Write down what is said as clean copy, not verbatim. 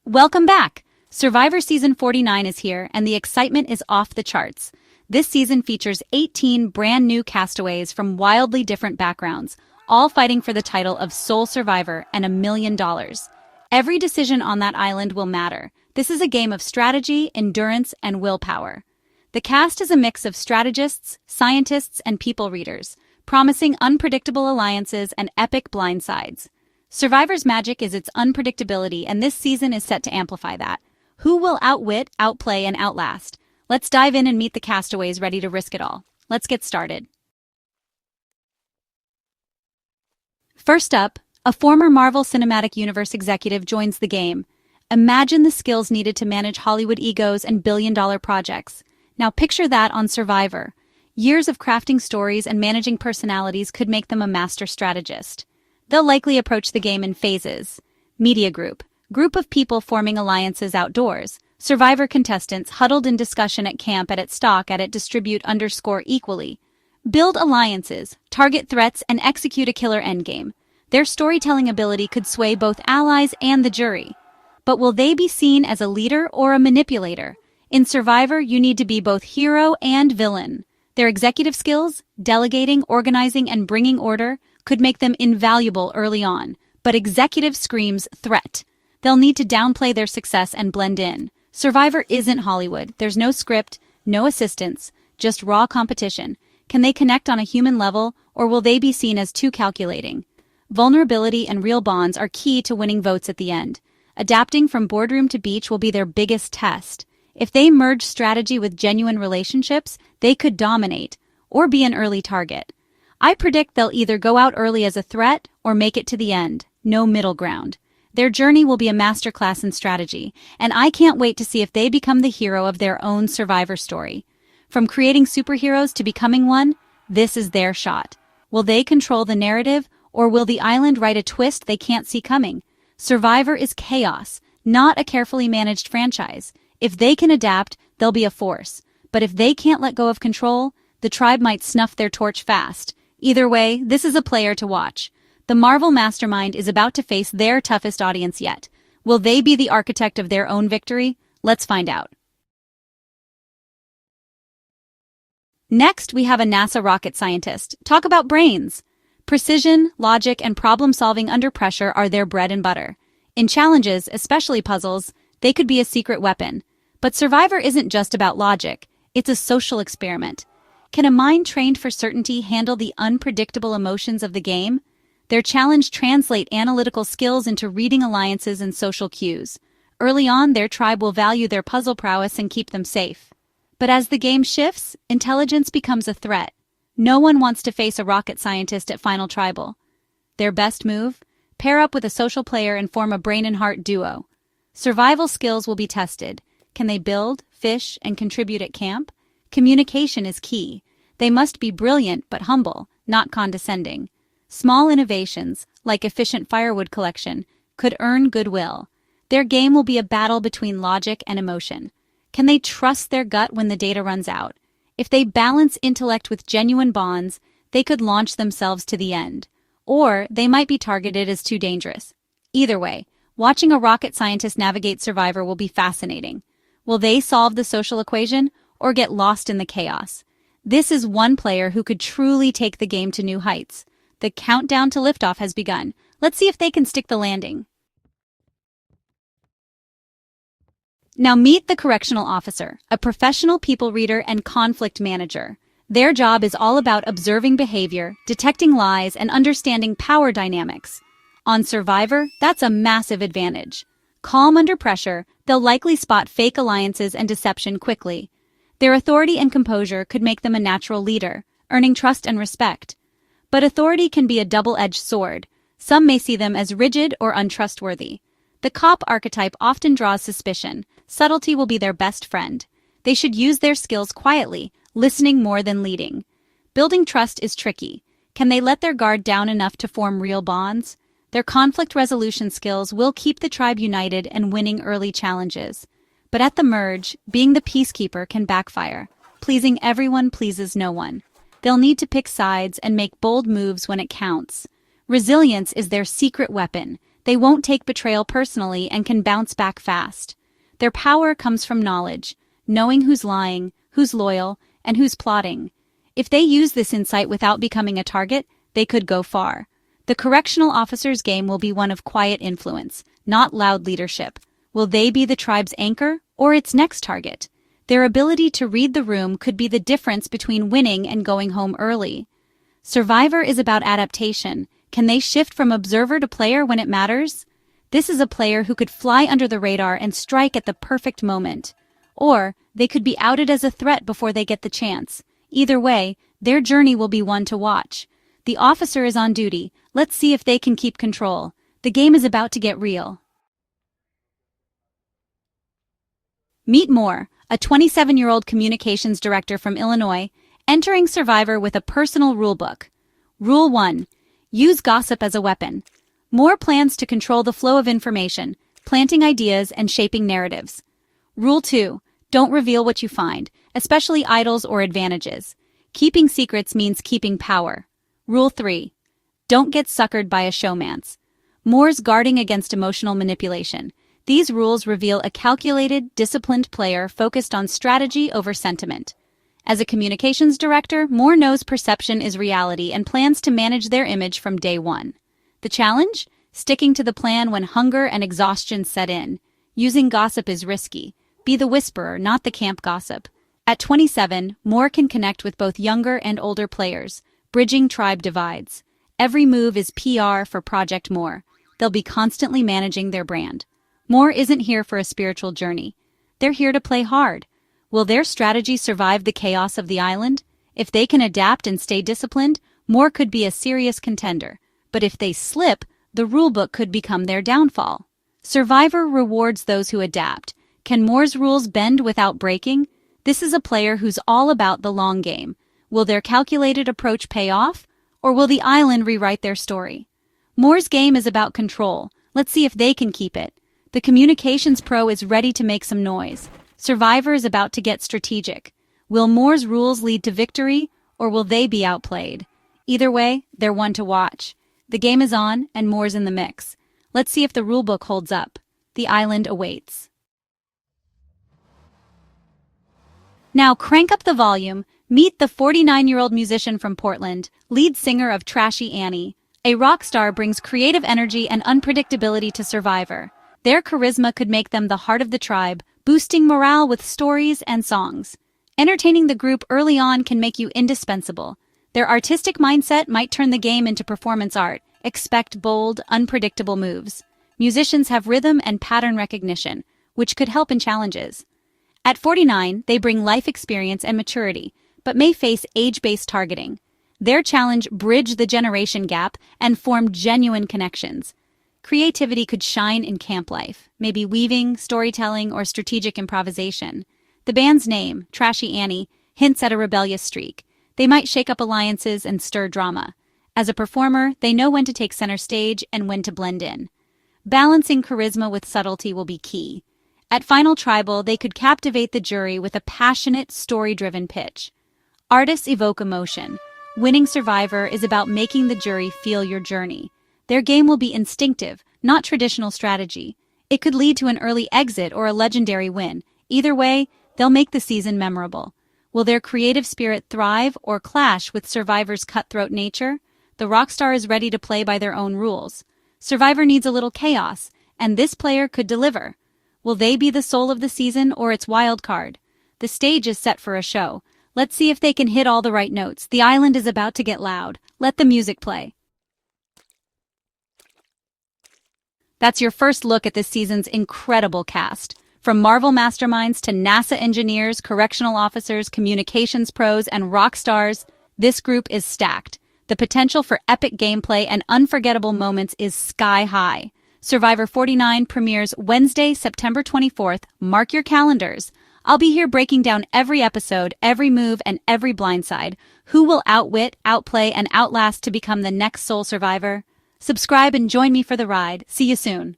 Welcome back! Survivor Season 49 is here, and the excitement is off the charts. This season features 18 brand new castaways from wildly different backgrounds, all fighting for the title of Sole Survivor and $1 million. Every decision on that island will matter. This is a game of strategy, endurance, and willpower. The cast is a mix of strategists, scientists, and people readers, promising unpredictable alliances and epic blindsides. Survivor's magic is its unpredictability, and this season is set to amplify that. Who will outwit, outplay, and outlast? Let's dive in and meet the castaways ready to risk it all. Let's get started. First up, a former Marvel Cinematic Universe executive joins the game. Imagine the skills needed to manage Hollywood egos and billion-dollar projects. Now picture that on Survivor. Years of crafting stories and managing personalities could make them a master strategist. They'll likely approach the game in phases. Media group of people forming alliances outdoors. Survivor contestants huddled in discussion at camp at stock at it distribute _ equally. Build alliances, target threats, and execute a killer endgame. Their storytelling ability could sway both allies and the jury. But will they be seen as a leader or a manipulator? In Survivor, you need to be both hero and villain. Their executive skills, delegating, organizing, and bringing order, could make them invaluable early on, but executive screams threat. They'll need to downplay their success and blend in. Survivor isn't Hollywood. There's no script, no assistants, just raw competition. Can they connect on a human level, or will they be seen as too calculating? Vulnerability and real bonds are key to winning votes at the end. Adapting from boardroom to beach will be their biggest test. If they merge strategy with genuine relationships, they could dominate, or be an early target. I predict they'll either go out early as a threat or make it to the end. No middle ground. Their journey will be a masterclass in strategy, and I can't wait to see if they become the hero of their own Survivor story. From creating superheroes to becoming one, this is their shot. Will they control the narrative, or will the island write a twist they can't see coming? Survivor is chaos, not a carefully managed franchise. If they can adapt, they'll be a force. But if they can't let go of control, the tribe might snuff their torch fast. Either way, this is a player to watch. The Marvel mastermind is about to face their toughest audience yet. Will they be the architect of their own victory? Let's find out. Next, we have a NASA rocket scientist. Talk about brains. Precision, logic, and problem-solving under pressure are their bread and butter. In challenges, especially puzzles, they could be a secret weapon. But Survivor isn't just about logic. It's a social experiment. Can a mind trained for certainty handle the unpredictable emotions of the game? Their challenge translates analytical skills into reading alliances and social cues. Early on, their tribe will value their puzzle prowess and keep them safe. But as the game shifts, intelligence becomes a threat. No one wants to face a rocket scientist at Final Tribal. Their best move? Pair up with a social player and form a brain and heart duo. Survival skills will be tested. Can they build, fish, and contribute at camp? Communication is key. They must be brilliant but humble, not condescending. Small innovations, like efficient firewood collection, could earn goodwill. Their game will be a battle between logic and emotion. Can they trust their gut when the data runs out? If they balance intellect with genuine bonds, they could launch themselves to the end. Or they might be targeted as too dangerous. Either way, watching a rocket scientist navigate Survivor will be fascinating. Will they solve the social equation or get lost in the chaos? This is one player who could truly take the game to new heights. The countdown to liftoff has begun. Let's see if they can stick the landing. Now meet the correctional officer, a professional people reader and conflict manager. Their job is all about observing behavior, detecting lies, and understanding power dynamics. On Survivor, that's a massive advantage. Calm under pressure, they'll likely spot fake alliances and deception quickly. Their authority and composure could make them a natural leader, earning trust and respect. But authority can be a double-edged sword. Some may see them as rigid or untrustworthy. The cop archetype often draws suspicion. Subtlety will be their best friend. They should use their skills quietly, listening more than leading. Building trust is tricky. Can they let their guard down enough to form real bonds? Their conflict resolution skills will keep the tribe united and winning early challenges. But at the merge, being the peacekeeper can backfire. Pleasing everyone pleases no one. They'll need to pick sides and make bold moves when it counts. Resilience is their secret weapon. They won't take betrayal personally and can bounce back fast. Their power comes from knowledge, knowing who's lying, who's loyal, and who's plotting. If they use this insight without becoming a target, they could go far. The correctional officer's game will be one of quiet influence, not loud leadership. Will they be the tribe's anchor or its next target? Their ability to read the room could be the difference between winning and going home early. Survivor is about adaptation. Can they shift from observer to player when it matters? This is a player who could fly under the radar and strike at the perfect moment. Or they could be outed as a threat before they get the chance. Either way, their journey will be one to watch. The officer is on duty. Let's see if they can keep control. The game is about to get real. Meet Moore, a 27-year-old communications director from Illinois, entering Survivor with a personal rulebook. Rule 1. Use gossip as a weapon. Moore plans to control the flow of information, planting ideas and shaping narratives. Rule 2. Don't reveal what you find, especially idols or advantages. Keeping secrets means keeping power. Rule 3. Don't get suckered by a showmance. Moore's guarding against emotional manipulation. These rules reveal a calculated, disciplined player focused on strategy over sentiment. As a communications director, Moore knows perception is reality and plans to manage their image from day one. The challenge? Sticking to the plan when hunger and exhaustion set in. Using gossip is risky. Be the whisperer, not the camp gossip. At 27, Moore can connect with both younger and older players, bridging tribe divides. Every move is PR for Project Moore. They'll be constantly managing their brand. Moore isn't here for a spiritual journey. They're here to play hard. Will their strategy survive the chaos of the island? If they can adapt and stay disciplined, Moore could be a serious contender. But if they slip, the rulebook could become their downfall. Survivor rewards those who adapt. Can Moore's rules bend without breaking? This is a player who's all about the long game. Will their calculated approach pay off? Or will the island rewrite their story? Moore's game is about control. Let's see if they can keep it. The communications pro is ready to make some noise. Survivor is about to get strategic. Will Moore's rules lead to victory, or will they be outplayed? Either way, they're one to watch. The game is on, and Moore's in the mix. Let's see if the rulebook holds up. The island awaits. Now crank up the volume. Meet the 49-year-old musician from Portland, lead singer of Trashy Annie. A rock star brings creative energy and unpredictability to Survivor. Their charisma could make them the heart of the tribe, boosting morale with stories and songs. Entertaining the group early on can make you indispensable. Their artistic mindset might turn the game into performance art. Expect bold, unpredictable moves. Musicians have rhythm and pattern recognition, which could help in challenges. At 49, they bring life experience and maturity, but may face age-based targeting. Their challenge bridge the generation gap and form genuine connections. Creativity could shine in camp life, maybe weaving, storytelling, or strategic improvisation. The band's name, Trashy Annie, hints at a rebellious streak. They might shake up alliances and stir drama. As a performer, they know when to take center stage and when to blend in. Balancing charisma with subtlety will be key. At Final Tribal, they could captivate the jury with a passionate, story-driven pitch. Artists evoke emotion. Winning Survivor is about making the jury feel your journey. Their game will be instinctive, not traditional strategy. It could lead to an early exit or a legendary win. Either way, they'll make the season memorable. Will their creative spirit thrive or clash with Survivor's cutthroat nature? The rockstar is ready to play by their own rules. Survivor needs a little chaos, and this player could deliver. Will they be the soul of the season or its wild card? The stage is set for a show. Let's see if they can hit all the right notes. The island is about to get loud. Let the music play. That's your first look at this season's incredible cast. From Marvel masterminds to NASA engineers, correctional officers, communications pros, and rock stars, this group is stacked. The potential for epic gameplay and unforgettable moments is sky high. Survivor 49 premieres Wednesday, September 24th. Mark your calendars. I'll be here breaking down every episode, every move, and every blindside. Who will outwit, outplay, and outlast to become the next sole survivor? Subscribe and join me for the ride. See you soon.